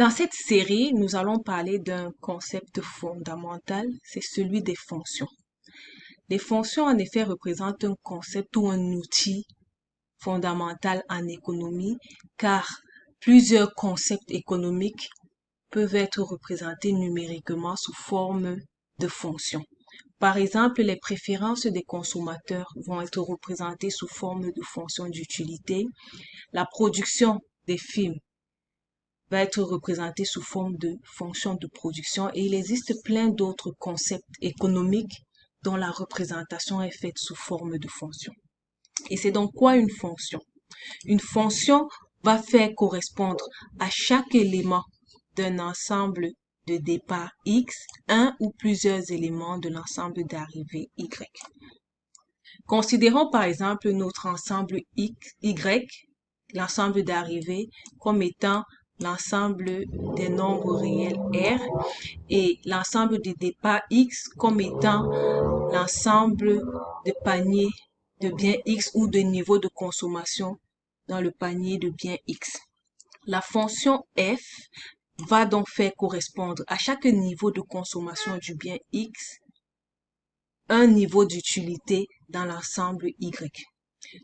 Dans cette série, nous allons parler d'un concept fondamental, c'est celui des fonctions. Les fonctions, en effet, représentent un concept ou un outil fondamental en économie, car plusieurs concepts économiques peuvent être représentés numériquement sous forme de fonctions. Par exemple, les préférences des consommateurs vont être représentées sous forme de fonctions d'utilité. La production des films va être représentée sous forme de fonctions de production et il existe plein d'autres concepts économiques dont la représentation est faite sous forme de fonctions. Et c'est donc quoi une fonction? Une fonction va faire correspondre à chaque élément d'un ensemble de départ X, un ou plusieurs éléments de l'ensemble d'arrivée Y. Considérons par exemple notre ensemble X, Y, l'ensemble d'arrivée, comme étant l'ensemble des nombres réels R et l'ensemble de départ X comme étant l'ensemble de paniers de biens X ou de niveaux de consommation dans le panier de biens X. La fonction F va donc faire correspondre à chaque niveau de consommation du bien X un niveau d'utilité dans l'ensemble Y.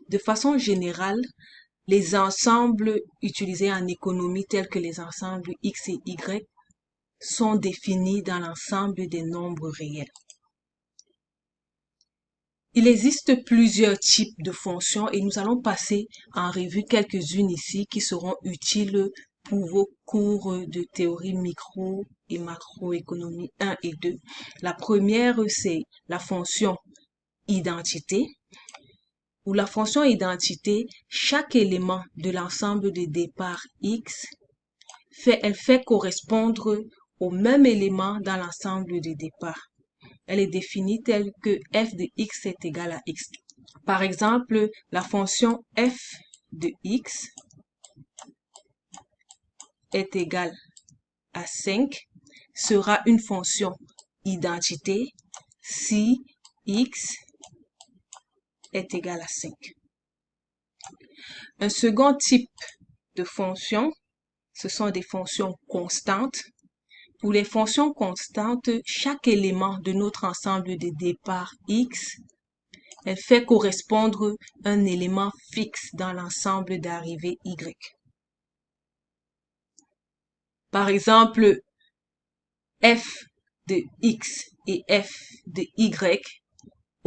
De façon générale, les ensembles utilisés en économie tels que les ensembles X et Y sont définis dans l'ensemble des nombres réels. Il existe plusieurs types de fonctions et nous allons passer en revue quelques-unes ici qui seront utiles pour vos cours de théorie micro et macroéconomie 1 et 2. La première, c'est la fonction identité. Pour la fonction identité, chaque élément de l'ensemble de départ X elle fait correspondre au même élément dans l'ensemble de départ. Elle est définie telle que f de x est égal à x. Par exemple, la fonction f de x est égale à 5 sera une fonction identité si x est égal à 5. Un second type de fonction, ce sont des fonctions constantes. Pour les fonctions constantes, chaque élément de notre ensemble de départ X, elle fait correspondre un élément fixe dans l'ensemble d'arrivée Y. Par exemple, f de X et f de Y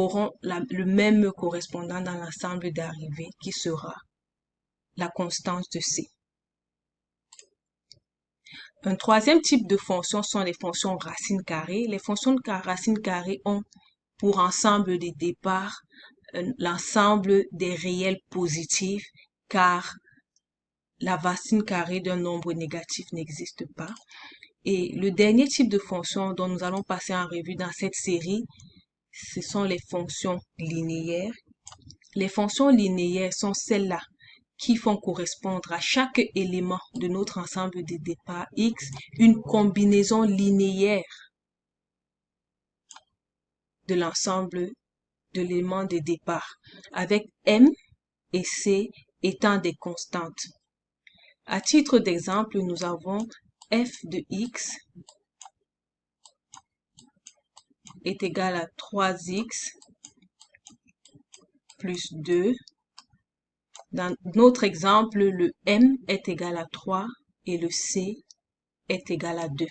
auront le même correspondant dans l'ensemble d'arrivée qui sera la constante de C. Un troisième type de fonction sont les fonctions racines carrées. Les fonctions racines carrées ont pour ensemble de départ l'ensemble des réels positifs car la racine carrée d'un nombre négatif n'existe pas. Et le dernier type de fonction dont nous allons passer en revue dans cette série, ce sont les fonctions linéaires. Les fonctions linéaires sont celles-là qui font correspondre à chaque élément de notre ensemble de départ X une combinaison linéaire de l'ensemble de l'éléments de départ, avec M et C étant des constantes. À titre d'exemple, nous avons f de x est égal à 3x plus 2. Dans notre exemple, le M est égal à 3 et le C est égal à 2.